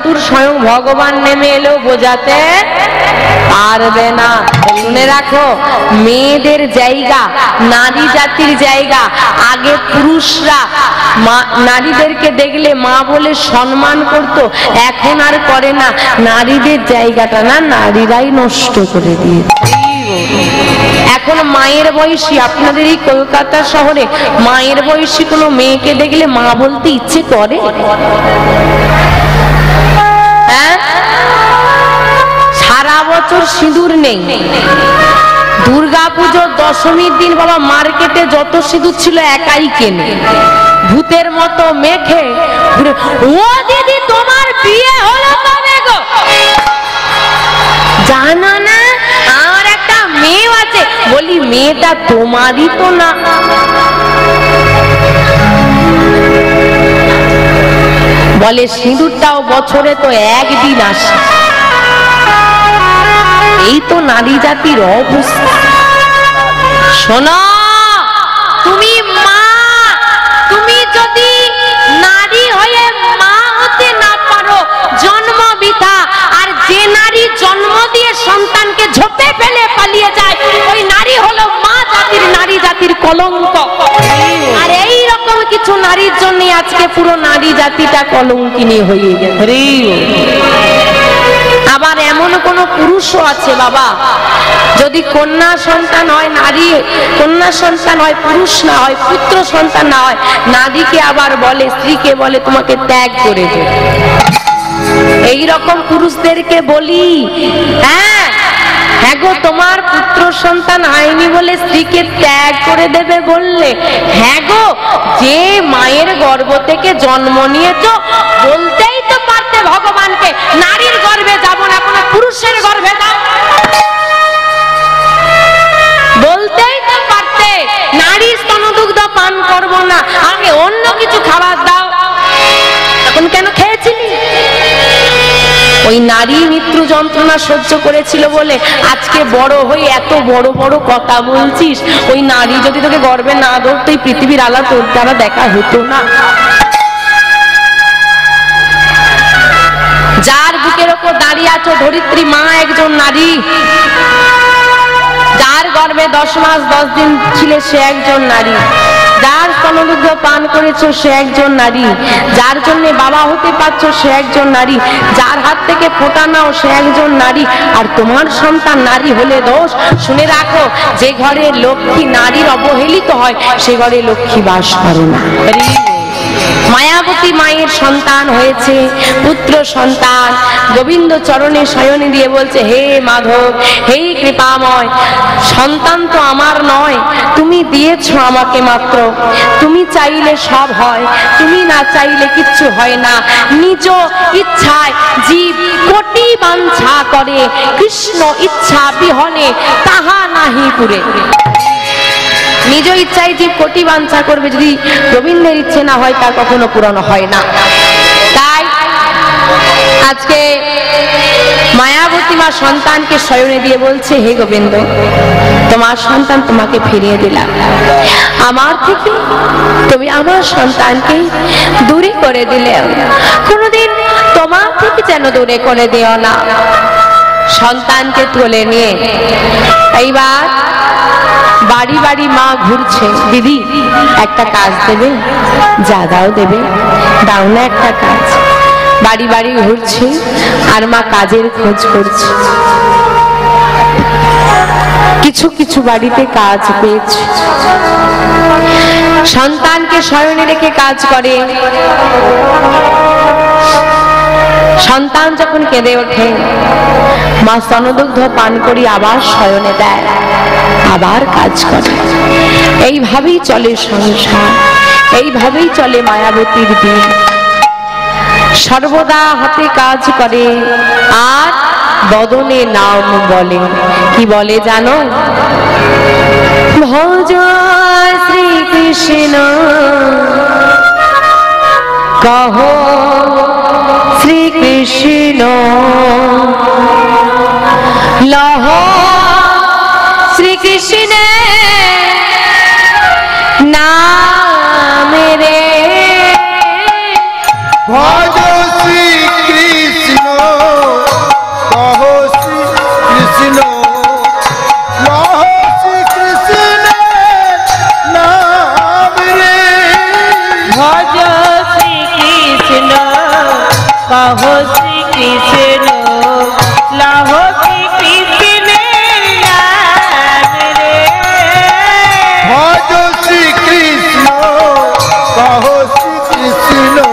চতুর স্বয়ং ভগবান নেমে এলেও বোঝাতে পারবে না। শুনে রাখো, মেয়েদের জায়গা, নারী জাতির জায়গা, আগে পুরুষরা নারীদেরকে দেখলে মা বলে সম্মান করত, এখন আর করে না। নারীদের জায়গাটা না নারীরাই নষ্ট করে দিয়েছে। এখন মায়ের বয়সী, আপনাদের এই কলকাতা শহরে মায়ের বয়সী কোনো মেয়েকে দেখলে মা বলতে ইচ্ছে করে? হ্যাঁ, সারা বছর সিঁদুর নেই, দুর্গা পুজোর দশমীর দিন বাবা মার্কেটে যত সিঁদুর ছিল একাই কেনে, ভূতের মতো মেখে ঘুরে। ও দিদি, তোমার বিয়ে হলো কবে গো? জানো না আমার একটা মেয়ে আছে। বলি, মেয়েটা তোমারই তো না। বলে, সিঁদুরটাও বছরে তো একদিন আসে। এই তো নারী জাতির অবস্থা। শোনো, তুমি মা, তুমি যদি নারী হয়ে মা হতে না পারো, জন্ম বৃথা। আর যে নারী জন্ম দিয়ে সন্তানকে ঝোপে ফেলে পালিয়ে যায়, ওই নারী হলো মা জাতির, নারী জাতির কলঙ্ক। আর এই রকম কিছু নারীর জন্য আজকে পুরো নারী জাতিটা কলঙ্কিনী হয়ে গেছে। আবার এমন কোন পুরুষও আছে বাবা, যদি কন্যা সন্তান হয়, নারী কন্যা সন্তান হয়, পুরুষ না হয়, পুত্র সন্তান না হয়, নারীকে আবার বলে, স্ত্রীকে বলে তোমাকে ত্যাগ করে দে। এইরকম পুরুষদেরকে বলি, হ্যাঁ হ্যাঁ গো, তোমার পুত্র সন্তান হয়নি বলে স্ত্রীকে ত্যাগ করে দেবে বললে? হ্যাঁ গো, যে মায়ের গর্ভ থেকে জন্ম নিয়েছো, বলতেই তো পারতে ভগবানকে নারীর গর্ভে যাব না, কোনো পুরুষের গর্ভে যাব। বলতেই তো পারতে নারী স্তনদুগ্ধ পান করব না, আগে অন্য কিছু খাবার দাও। তখন কেন খেয়েছিলি? ওই নারী মৃত্যু যন্ত্রণা সহ্য করেছিল বলে আজকে বড় হয়ে এত বড় বড় কথা বলছিস। ওই নারী যদি তোকে গর্ভে না ধরতো, এই পৃথিবীর আলা তোর দ্বারা দেখা হতো না। যার বুকের ওপর দাঁড়িয়ে আছো ধরিত্রী মা একজন নারী, যার গর্ভে 10 মাস 10 দিন ছিলে সে একজন নারী, যার স্তনদুগ্ধ পান করেছো সে একজন নারী, যার জন্য বাবা হতে পারছো সে একজন নারী, যার হাত থেকে ফোঁটা নাও সে একজন নারী। আর তোমার সন্তান নারী হলে দোষ? শুনে রাখো, যে ঘরে লক্ষ্মী নারীর অবহেলিত হয়, সে ঘরে লক্ষ্মী বাস করে না। মায়াবতী মায়ের সন্তান হয়েছে, পুত্র সন্তান, গোবিন্দ চরণে শয়ন দিয়ে বলছে, হে মাধব, হে কৃপাময়, সন্তান তো আমার নয়, তুমি দিয়েছো আমাকে মাত্র। তুমি চাইলে সব হয়, তুমি না চাইলে কিচ্ছু হয় না। নিজ ইচ্ছায় জীব কোটি বাঞ্ছা করে, কৃষ্ণ ইচ্ছা বিহনে তাহা নাহি পুরে। নিজ ইচ্ছায় জীব কোটি বাঞ্ছা করবে, যদি গোবিন্দের ইচ্ছে না হয় তা কখনো পূরণ হয় না। তাই আজকে মায়াবতী মা সন্তানকে শয়নে দিয়ে বলছে, হে গোবিন্দ, তোমার সন্তান তোমাকে ফিরিয়ে দিলাম, আমার থেকে তুমি আমার সন্তানকে দূরে করে দিলে, কোনোদিন তোমার থেকে যেন দূরে করে দিও না। সন্তানকে তুলে নিয়ে এইবার বাড়ি বাড়ি মা ঘুরছে, দিদি একটা কাজ দেবে? যা দাও দেবে, দাও না একটা কাজ। বাড়ি বাড়ি ঘুরছে আর মা কাজের খোঁজ করছে। কিছু কিছু বাড়িতে কাজ পেয়েছে, সন্তানকে শয়নে রেখে কাজ করে। সন্তান যখন কেঁদে ওঠে, মা স্তনদুগ্ধ পান করি আবার শয়নে দেয়, আবার কাজ করে। এইভাবেই চলে সংসার, এইভাবেই চলে মায়াবতীর দিন। সর্বদা হাতে কাজ করে আর বদনে নাম বলে। কি বলে জানো? ভজ শ্রীকৃষ্ণ কহ শ্রীকৃষ্ণ লহ শ্রীকৃষ্ণ নাম রে। ভজ শ্রীকৃষ্ণ कहो श्री कृष्ण लाहो श्री कृष्ण नाम रे भजो श्री कृष्ण कहो श्री कृष्ण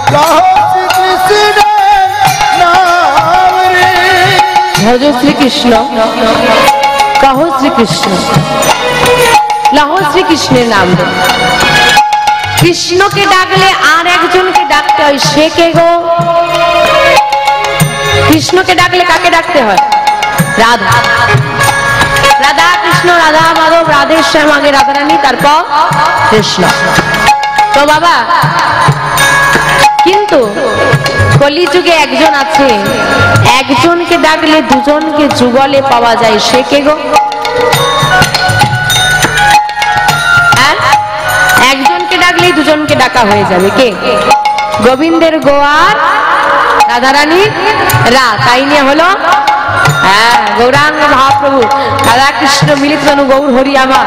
कहो श्री कृष्ण नाम रे भजो श्री कृष्ण कहो श्री कृष्ण लाहो श्री कृष्णের নাম রে কৃষ্ণকে ডাকলে আর একজনকে ডাকতে হয় সে কে গো কৃষ্ণকে ডাকলে কাকে ডাকতে হয় রাধা রাধা কৃষ্ণ রাধা মাধব রাধে শ্যাম আগে রাধা রানী তারপর কৃষ্ণ তো বাবা কিন্তু কলিযুগে একজন আছে একজনকে ডাকলে দুজনকে যুগলে পাওয়া যায় সে কে গো একজনকে ডাকলেই দুজনকে ডাকা হয়ে যাবে কে গোবিন্দের গোয়ার রাধারানী রা তাই নিয়ে হলো হ্যাঁ গৌরাঙ্গ মহাপ্রভু রাধা কৃষ্ণ মিলিত তনু গৌর হরি আমার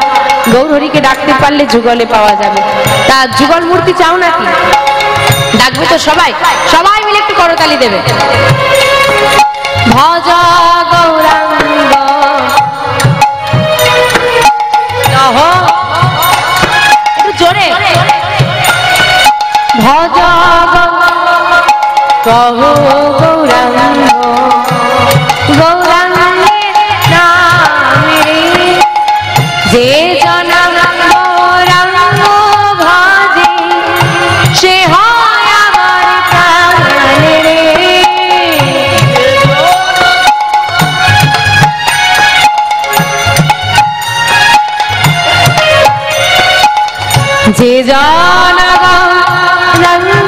গৌর হরিকে ডাকতে পারলে যুগলে পাওয়া যাবে তা যুগল মূর্তি চাও নাকি ডাকবে তো সবাই সবাই মিলে একটু করতালি দেবে ভজ গৌরাঙ্গ একটু জোরে ভজ কহো গৌরাঙ্গ গৌরাঙ্গের নামে যে জনা গৌরাঙ্গ ভজে সে হয় আমার প্রাণের যে জনা গৌরাঙ্গ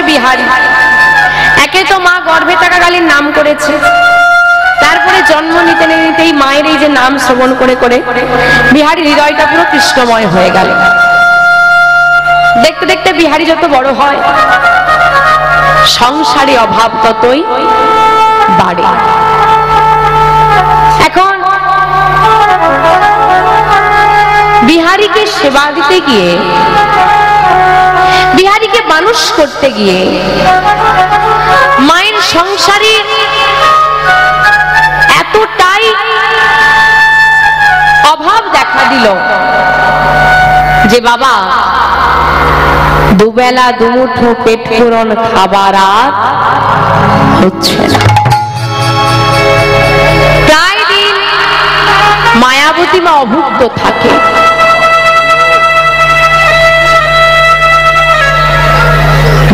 বিহারী একে তো মা গর্ভে থাকাকালীন নাম করেছে তারপরে জন্ম নিতে নিতেই মায়ের এই যে নাম শ্রবণ করে করে বিহারীর হৃদয়টা পুরো কৃষ্ণময় হয়ে গেল দেখতে দেখতে বিহারী যত বড় হয় সংসারে অভাব ততই বাড়ে। এখন বিহারীকে সেবা দিতে গিয়ে, বিহারীকে মানুষ করতে গিয়ে মায়ের সংসারে এতটাই অভাব দেখা দিল যে বাবা দুবেলা দুমুঠো পেট পূরণ খাবার আর হচ্ছে না। প্রায় দিন মায়াবতী মা অভুক্ত থাকে।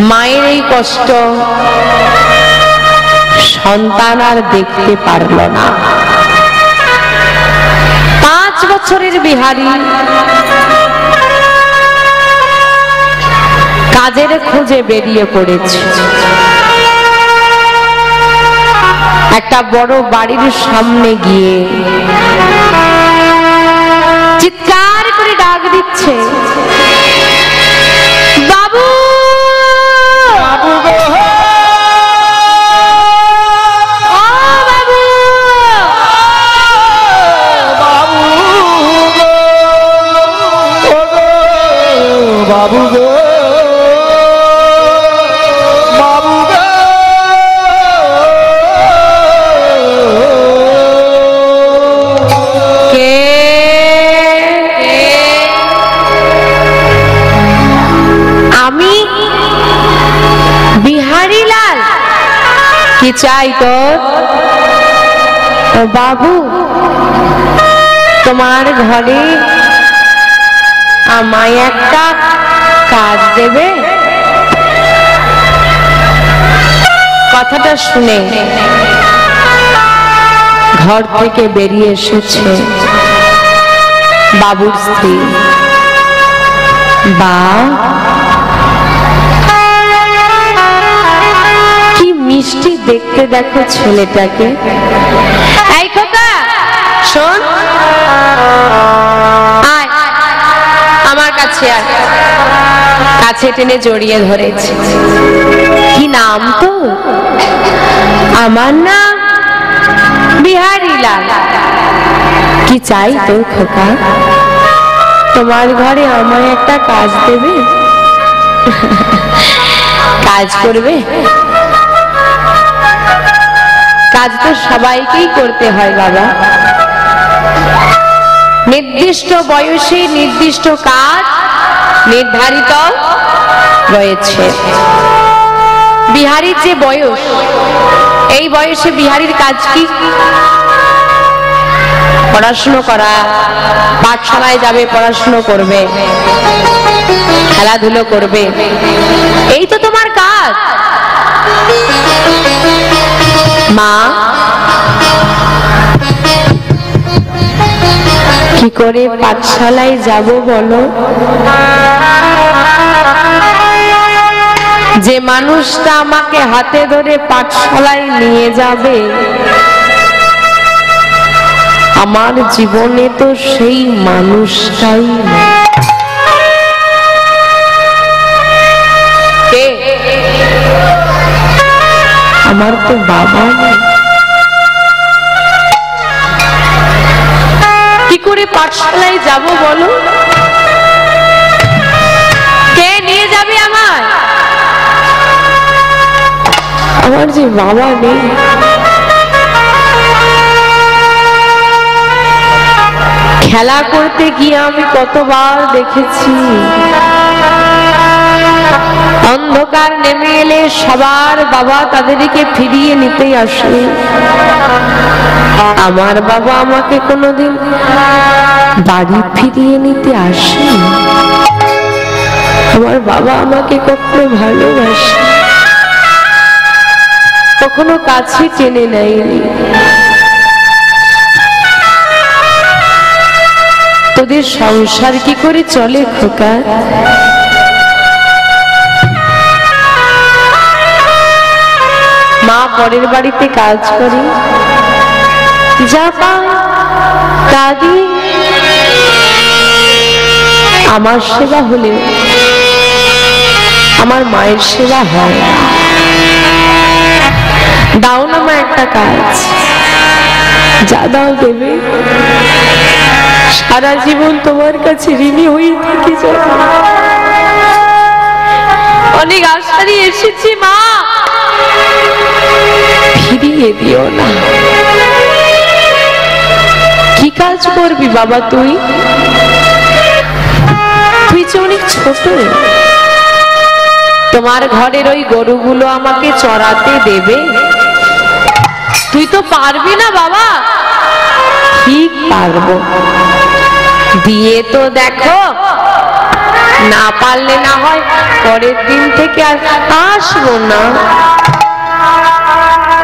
মায়ের এই কষ্ট সন্তান আর দেখতে পারল না। 5 বছরের বিহারী কাজের খোঁজে বেরিয়ে পড়েছে। একটা বড় বাড়ির সামনে গিয়ে চিৎকার করে ডাক দিচ্ছে, বাবু বাবু গো, ও বাবু, বাবু গো, ও গো, বাবু গো, বাবু গো। কে? আমি বিহারী লাল। কি চাই তোর? ও বাবু, তোমার ঘরে আমায় একটা কাজ দেবে? কথাটা শুনে ঘর থেকে বেরিয়ে এসেছে বাবুর স্ত্রী। বা কি মিষ্টি দেখতে দেখো ছেলেটাকে। এই খোকা শোন, আয় আমার কাছে আয়। কাছে টেনে জড়িয়ে ধরেছে। কি নাম তো? আমার নাম বিহারী লাল। কি চাই তোর খোকা? তোমার ঘরে আমায় একটা কাজ দেবে? কাজ করবে? কাজ তো সবাইকেই করতে হয় বাবা। নির্দিষ্ট বয়সে নির্দিষ্ট কাজ নির্ধারিত রয়েছে। বিহারীর যে বয়স, এই বয়সে বিহারীর কাজ কি? পড়াশুনো করা, পাঠশালায় যাবে, পড়াশুনো করবে, খেলাধুলো করবে, এই তো তোমার কাজ। মা কি করে পাঠশালায় যাব বলো? যে মানুষটা আমাকে হাতে ধরে পাঠশালায় নিয়ে যাবে, আমার জীবনে তো সেই মানুষটাই নেই। কে? আমার তো বাবা নেই। কি করে পাঠশালায় যাব বলো? কে নিয়ে যাবে আমায়? আমার যে বাবা নেই। খেলা করতে গিয়ে আমি কতবার দেখেছি, অন্ধকার নেমে এলে সবার বাবা তাদেরকে ফিরিয়ে নিতে আসে। আমার বাবা আমাকে কোনোদিন বাড়ি ফিরিয়ে নিতে আসে। আমার বাবা আমাকে কখনো ভালোবাসে, কখনো কাছে টেনে নেয়নি। তোদের সংসার কি করে চলে খোকা? মা পরের বাড়িতে কাজ করে, যা পায় তা দিয়ে আমার সেবা হলেও আমার মায়ের সেবা হয় না। দাও না মা একটা কাজ, যা দাও দেবে, সারা জীবন তোমার কাছে ঋণী হয়ে থাকি। অনেক আশা নিয়ে এসেছি মা, ফিরিয়ে দিও না। কি কাজ করবি বাবা তুই? তুই যে অনেক ছোট, তোমার ঘরের ওই গরুগুলো আমাকে চড়াতে দেবে? তুই তো পারবি না বাবা। ঠিক পারবো, দিয়ে তো দেখো, না পারলে না হয় পরের দিন থেকে আর আসবো না।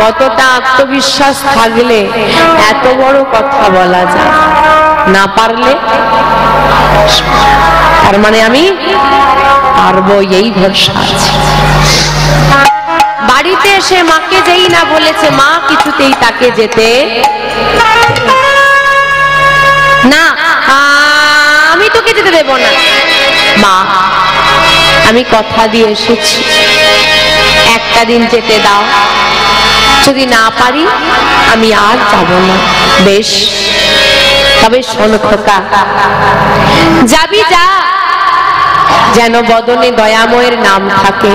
কতটা আত্মবিশ্বাস থাকলে এত বড় কথা বলা যায়। না পারলে তার মানে আমি পারবো, এই ভরসা আছে। বাড়িতে এসে মাকে যেই না বলেছে, মা কিছুতেই তাকে যেতে না, আমি তোকে যেতে দেব না। মা, আমি কথা দিয়ে এসেছি, একটা দিন যেতে দাও, যদি না পারি আমি আর যাব না। বেশ, তবে শোন খোকা, যাবি যা, যেন বদনে দয়াময়ের নাম থাকে।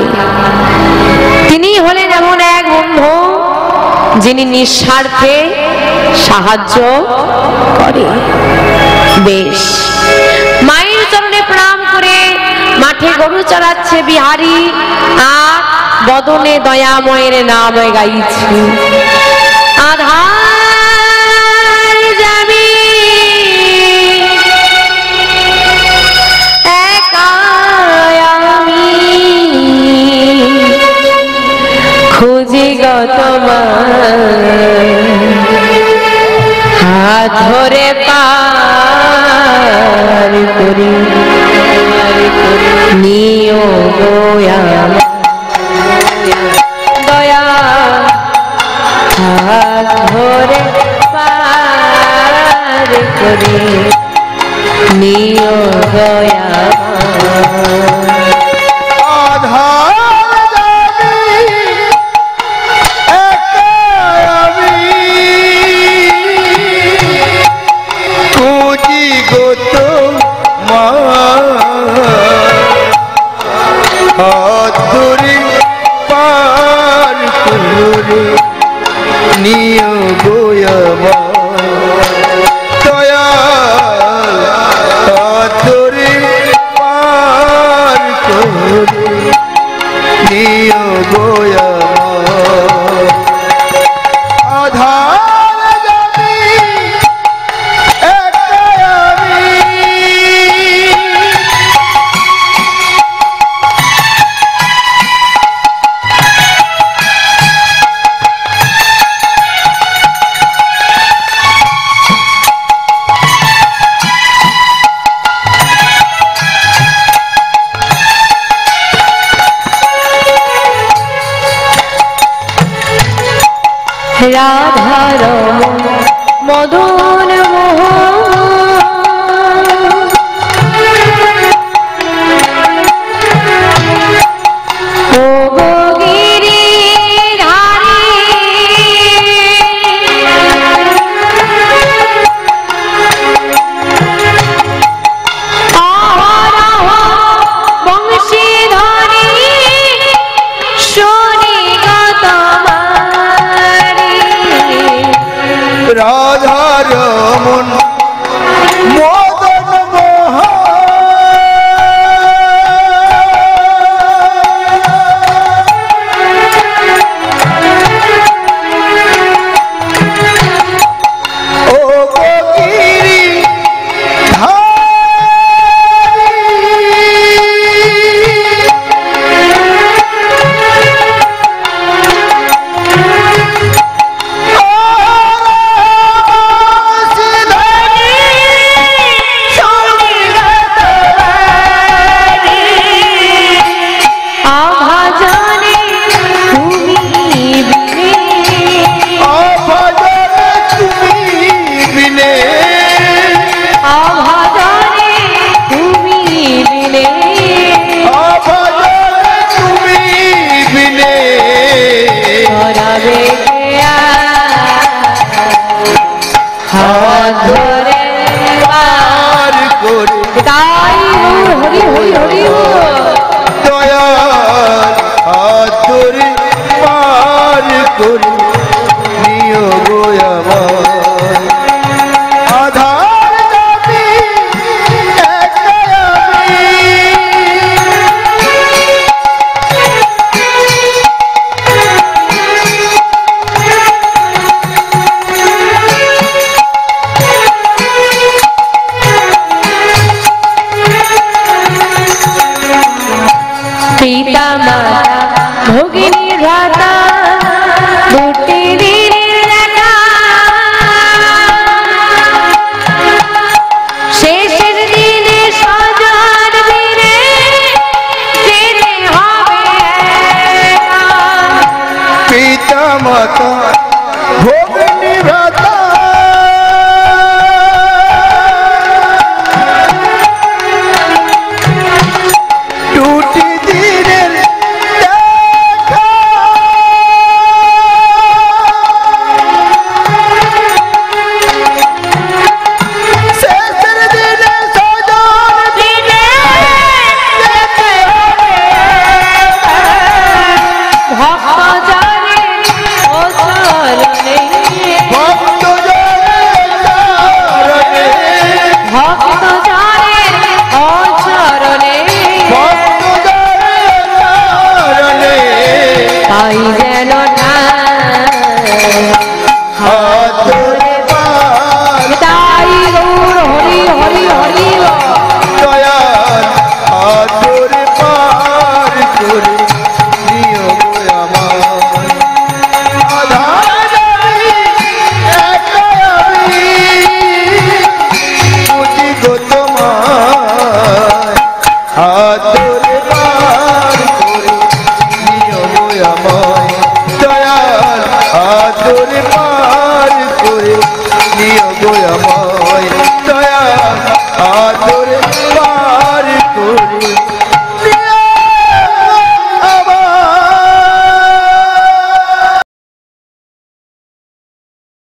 তিনি হলেন এমন এক বন্ধু যিনি নিঃস্বার্থে সাহায্য করে। বেশ, মায়ের চরণে প্রণাম করে মাঠে গরু চড়াচ্ছে বিহারী, আর বদনে দয়াময়ের নাম গাইছে। আধার যাবি একা আমি, খুঁজি গো তোমার, হাত ধরে পার করি নিও দয়া দয়া, হাত ধরে পার করি নিও দয়া। রাধারমণ মদন ধরে পার করে তাই হরি হরি হরি দয়াল হাত ধরে পার করে নিও গো আমার